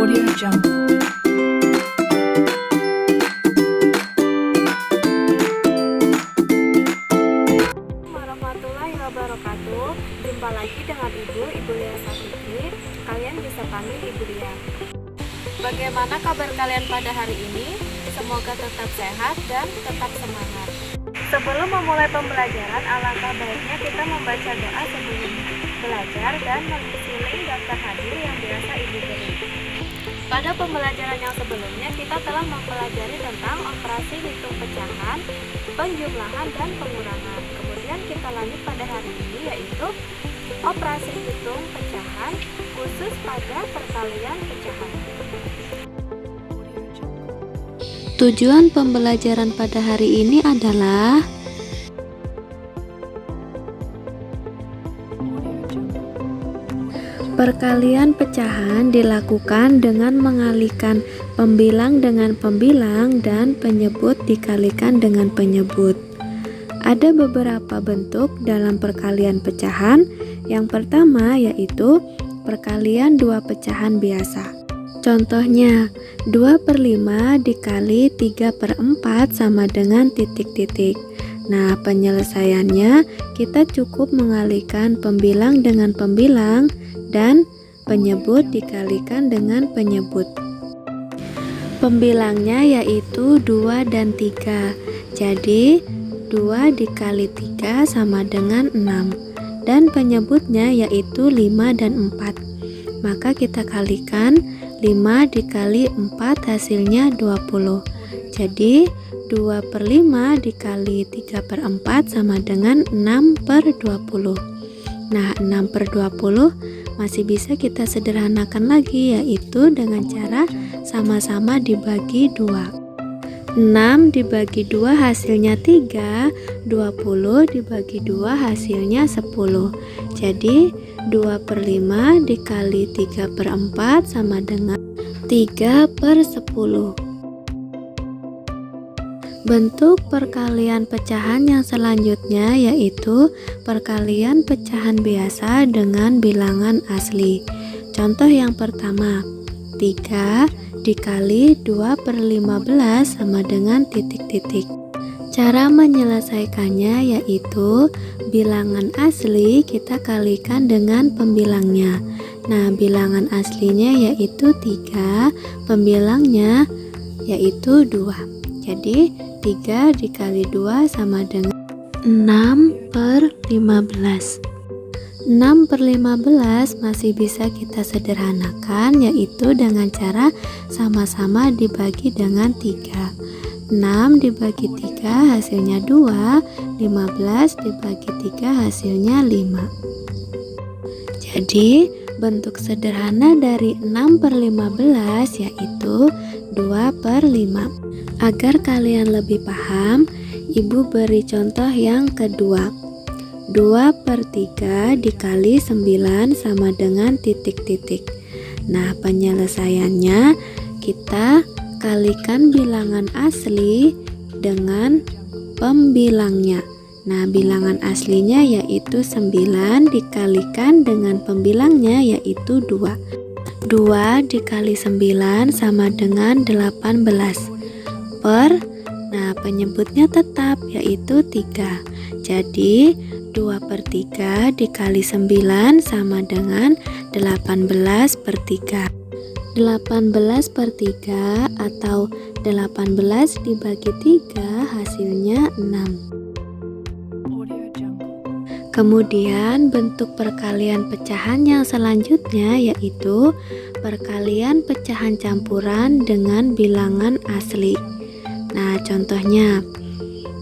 Audio Jungle. Warahmatullahi wabarakatuh. Jumpa lagi dengan Ibu Lia Safitri. Kalian bisa panggil Ibu Lia. Bagaimana kabar kalian pada hari ini? Semoga tetap sehat dan tetap semangat. Sebelum memulai pembelajaran, alangkah baiknya kita membaca doa sebelum belajar dan mengisi link daftar hadir yang biasa Ibu beri. Pada pembelajaran yang sebelumnya, kita telah mempelajari tentang operasi hitung pecahan, penjumlahan, dan pengurangan. Kemudian kita lanjut pada hari ini, yaitu operasi hitung pecahan khusus pada perkalian pecahan. Tujuan pembelajaran pada hari ini adalah perkalian pecahan dilakukan dengan mengalihkan pembilang dengan pembilang dan penyebut dikalikan dengan penyebut. Ada beberapa bentuk dalam perkalian pecahan. Yang pertama yaitu perkalian dua pecahan biasa. Contohnya, 2/5 dikali 3/4 sama dengan titik-titik. Nah, penyelesaiannya kita cukup mengalihkan pembilang dengan pembilang dan penyebut dikalikan dengan penyebut. Pembilangnya yaitu 2 dan 3. Jadi, 2 dikali 3 sama dengan 6. Dan penyebutnya yaitu 5 dan 4. Maka kita kalikan 5 dikali 4 hasilnya 20. Jadi 2/5 dikali 3/4 sama dengan 6/20. Nah, 6/20 masih bisa kita sederhanakan lagi, yaitu dengan cara sama-sama dibagi 2. 6 dibagi 2 hasilnya 3, 20 dibagi 2 hasilnya 10. Jadi 2/5 dikali 3/4 sama dengan 3/10. Bentuk perkalian pecahan yang selanjutnya yaitu perkalian pecahan biasa dengan bilangan asli. Contoh yang pertama, 3 dikali 2/15 sama dengan titik-titik. Cara menyelesaikannya yaitu bilangan asli kita kalikan dengan pembilangnya. Nah, bilangan aslinya yaitu 3, pembilangnya yaitu 2. Jadi 3 dikali 2 sama dengan 6/15. 6/15 masih bisa kita sederhanakan, yaitu dengan cara sama-sama dibagi dengan 3. 6 dibagi 3 hasilnya 2, 15 dibagi 3 hasilnya 5. Jadi bentuk sederhana dari 6/15 yaitu 2/5. Agar kalian lebih paham, Ibu beri contoh yang kedua. 2/3 dikali 9 sama dengan titik-titik. Nah, penyelesaiannya kita kalikan bilangan asli dengan pembilangnya. Nah, bilangan aslinya yaitu 9 dikalikan dengan pembilangnya yaitu 2. 2 dikali 9 sama dengan 18. Nah, penyebutnya tetap yaitu 3. Jadi 2/3 dikali 9 sama dengan 18/3. 18/3 atau 18 dibagi 3 hasilnya 6. Kemudian bentuk perkalian pecahan yang selanjutnya yaitu perkalian pecahan campuran dengan bilangan asli. Nah, contohnya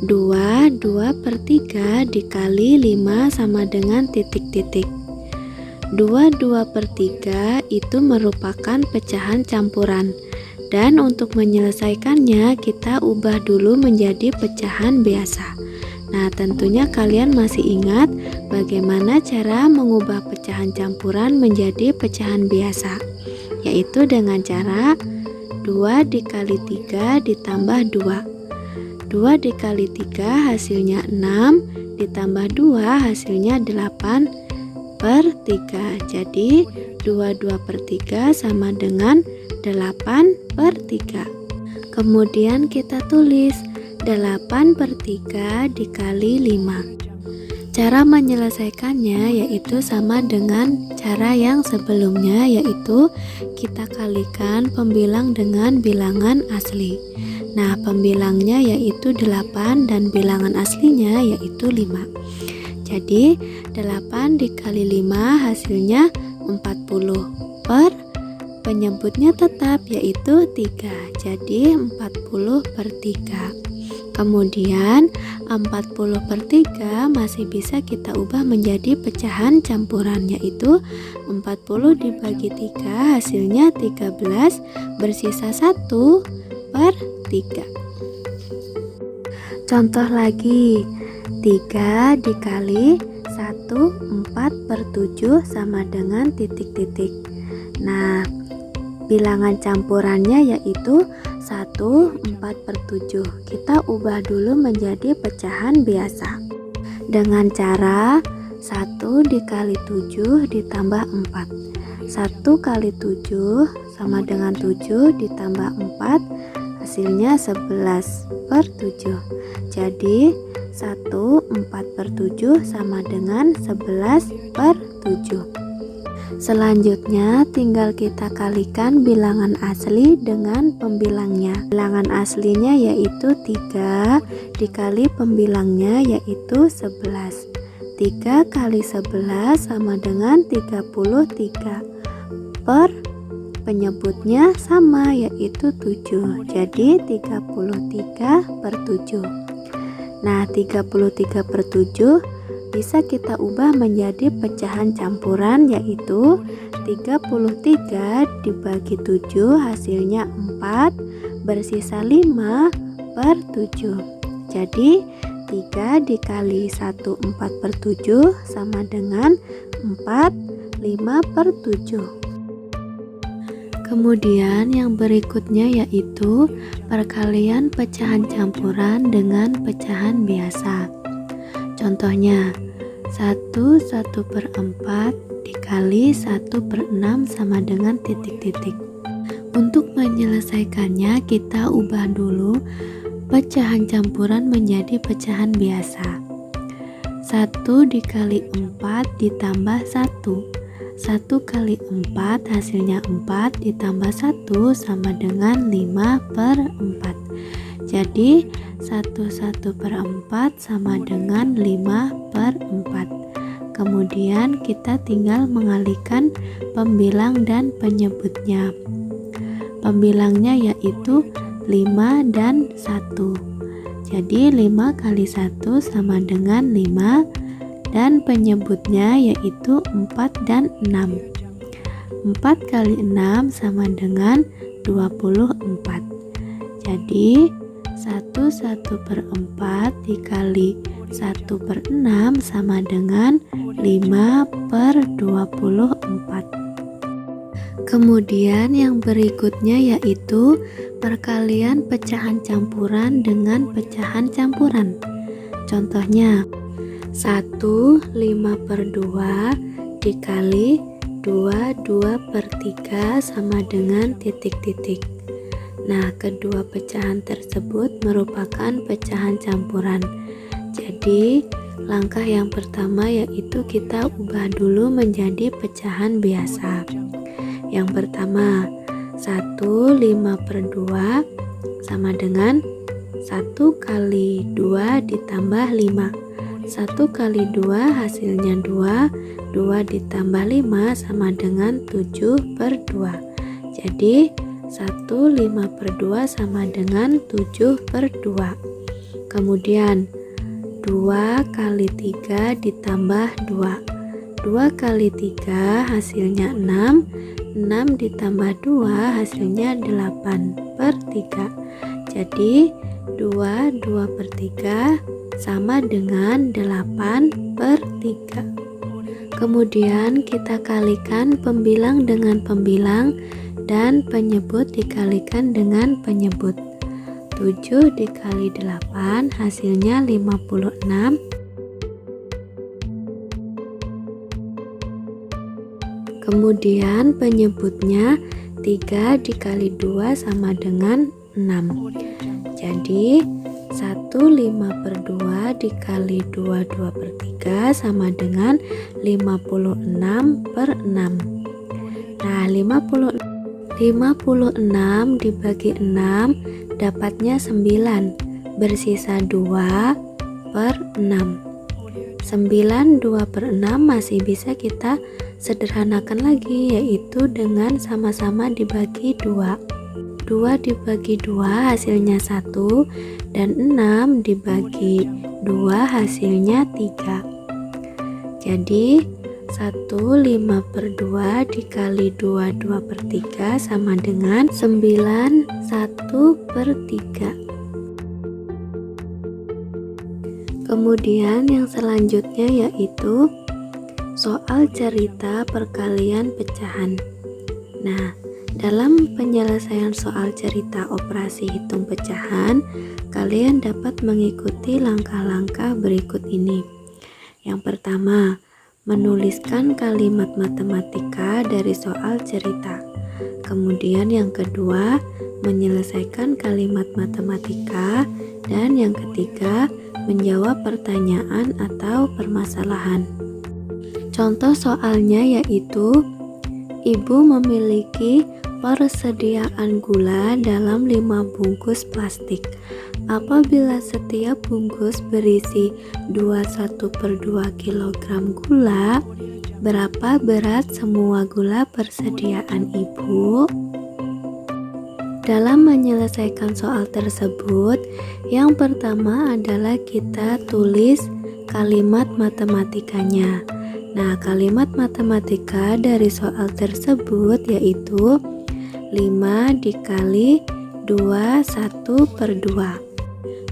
2/3 dikali 5 sama dengan titik-titik. 2/3 itu merupakan pecahan campuran. Dan untuk menyelesaikannya kita ubah dulu menjadi pecahan biasa. Nah, tentunya kalian masih ingat bagaimana cara mengubah pecahan campuran menjadi pecahan biasa, yaitu dengan cara 2 dikali 3 ditambah 2. 2 dikali 3 hasilnya 6, ditambah 2 hasilnya 8. per 3. Jadi 22 per 3 sama dengan 8 per 3. Kemudian kita tulis 8 per 3 dikali 5. Cara menyelesaikannya yaitu sama dengan cara yang sebelumnya, yaitu kita kalikan pembilang dengan bilangan asli. Nah, pembilangnya yaitu 8 dan bilangan aslinya yaitu 5. Jadi 8 dikali 5 hasilnya 40 per penyebutnya tetap yaitu 3. Jadi 40 per 3. Kemudian 40 per 3 masih bisa kita ubah menjadi pecahan campuran, yaitu 40 dibagi 3 hasilnya 13, bersisa 1 per 3. Contoh lagi, 3 dikali 1 4 per 7 sama dengan titik-titik. Nah, bilangan campurannya yaitu 1 4 per 7. Kita ubah dulu menjadi pecahan biasa dengan cara 1 dikali 7 ditambah 4. 1 kali 7 sama dengan 7 ditambah 4 hasilnya 11 per 7. Jadi 1 4 per 7 sama dengan 11 per 7. Selanjutnya tinggal kita kalikan bilangan asli dengan pembilangnya. Bilangan aslinya yaitu 3 dikali pembilangnya yaitu 11. 3 kali 11 sama dengan 33 per penyebutnya sama yaitu 7. Jadi 33 per 7. Nah, 33 per 7 bisa kita ubah menjadi pecahan campuran yaitu 33 dibagi 7 hasilnya 4, bersisa 5 per 7. Jadi 3 dikali 1 4 per 7 sama dengan 4 5 per 7. Kemudian yang berikutnya yaitu perkalian pecahan campuran dengan pecahan biasa. Contohnya 1 per 4 dikali 1 per 6 sama dengan titik-titik. Untuk menyelesaikannya kita ubah dulu pecahan campuran menjadi pecahan biasa. 1 dikali 4 ditambah 1. 1 kali 4 hasilnya 4 ditambah 1 sama dengan 5 per 4. Jadi 1 per 4 sama dengan 5 per 4. Kemudian kita tinggal mengalihkan pembilang dan penyebutnya. Pembilangnya yaitu 5 dan 1. Jadi 5 kali 1 sama dengan 5 dan penyebutnya yaitu 4 dan 6. 4 kali 6 sama dengan 24. Jadi 1 per 4 dikali 1 per 6 sama dengan 5 per 24. Kemudian yang berikutnya yaitu perkalian pecahan campuran dengan pecahan campuran. Contohnya 5 per 2 dikali 2 per 3 sama dengan titik-titik. Nah, kedua pecahan tersebut merupakan pecahan campuran. Jadi, langkah yang pertama yaitu kita ubah dulu menjadi pecahan biasa. Yang pertama, 5 per 2 sama dengan 1 kali 2 ditambah 5. 1 kali 2 hasilnya 2. 2 ditambah 5 sama dengan 7 per 2. Jadi 5 per 2 sama dengan 7 per 2. Kemudian 2 kali 3 ditambah 2. 2 kali 3 hasilnya 6. 6 ditambah 2 hasilnya 8 per 3. Jadi 2 per 3 sama dengan 8 per 3. Kemudian kita kalikan pembilang dengan pembilang dan penyebut dikalikan dengan penyebut. 7 dikali 8 hasilnya 56. Kemudian penyebutnya 3 dikali 2 sama dengan 6. Jadi 1/5/2 dikali 2/3 sama dengan 56/6. Nah, 56 dibagi 6 dapatnya 9, bersisa 2/6. 9 2/6 masih bisa kita sederhanakan lagi, yaitu dengan sama-sama dibagi 2. 2 dibagi 2 hasilnya 1, dan 6 dibagi 2 hasilnya 3. Jadi 1/5/2 dikali 2/3 sama dengan 9 1/3. Kemudian yang selanjutnya yaitu soal cerita perkalian pecahan. Nah, dalam penyelesaian soal cerita operasi hitung pecahan, kalian dapat mengikuti langkah-langkah berikut ini. Yang pertama, menuliskan kalimat matematika dari soal cerita. Kemudian yang kedua, menyelesaikan kalimat matematika. Dan yang ketiga, menjawab pertanyaan atau permasalahan. Contoh soalnya yaitu, ibu memiliki persediaan gula dalam 5 bungkus plastik. Apabila setiap bungkus berisi 21/2 kg gula, berapa berat semua gula persediaan ibu? Dalam menyelesaikan soal tersebut, yang pertama adalah kita tulis kalimat matematikanya. Nah, kalimat matematika dari soal tersebut yaitu 5 dikali 2 1/2.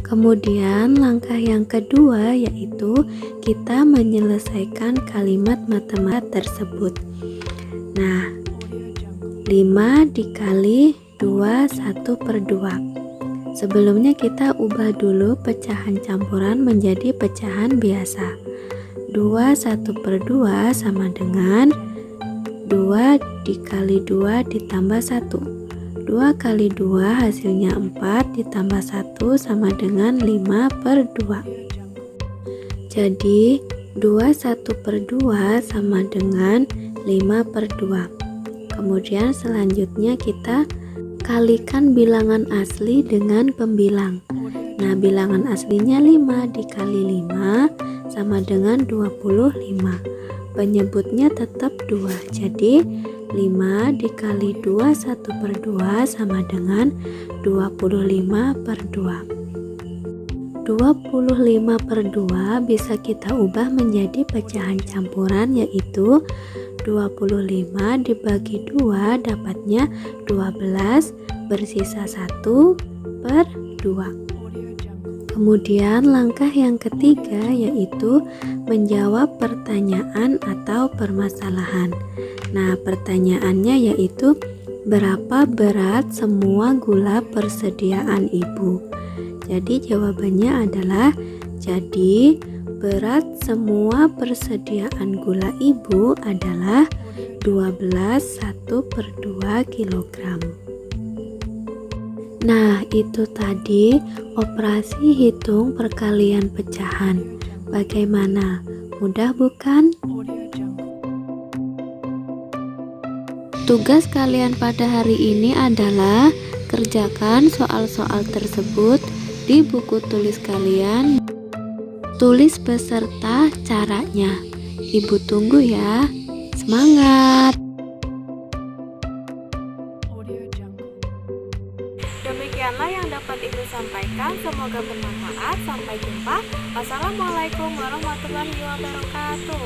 Kemudian langkah yang kedua yaitu kita menyelesaikan kalimat matematika tersebut. Nah, 5 dikali 2 1/2. Sebelumnya kita ubah dulu pecahan campuran menjadi pecahan biasa. 2 1/2 sama dengan 2 dikali 2 ditambah 1. 2 kali 2 hasilnya 4 ditambah 1 sama dengan 5/2. Jadi 2 1/2 sama dengan 5/2. Kemudian selanjutnya kita kalikan bilangan asli dengan pembilang. Nah, bilangan aslinya 5 dikali 5 sama dengan 25. Penyebutnya tetap 2. Jadi 5 dikali 2 1/2 sama dengan 25/2. 25/2 bisa kita ubah menjadi pecahan campuran, yaitu 25 dibagi 2 dapatnya 12, bersisa 1/2. Kemudian langkah yang ketiga yaitu menjawab pertanyaan atau permasalahan. Nah, pertanyaannya yaitu berapa berat semua gula persediaan ibu? Jadi jawabannya adalah, jadi berat semua persediaan gula ibu adalah 12 1/2 kg. Nah, itu tadi operasi hitung perkalian pecahan. Bagaimana? Mudah bukan? Tugas kalian pada hari ini adalah kerjakan soal-soal tersebut di buku tulis kalian. Tulis beserta caranya. Ibu tunggu ya. Semangat! Demikianlah yang dapat Ibu sampaikan. Semoga bermanfaat. Sampai jumpa. Wassalamualaikum warahmatullahi wabarakatuh.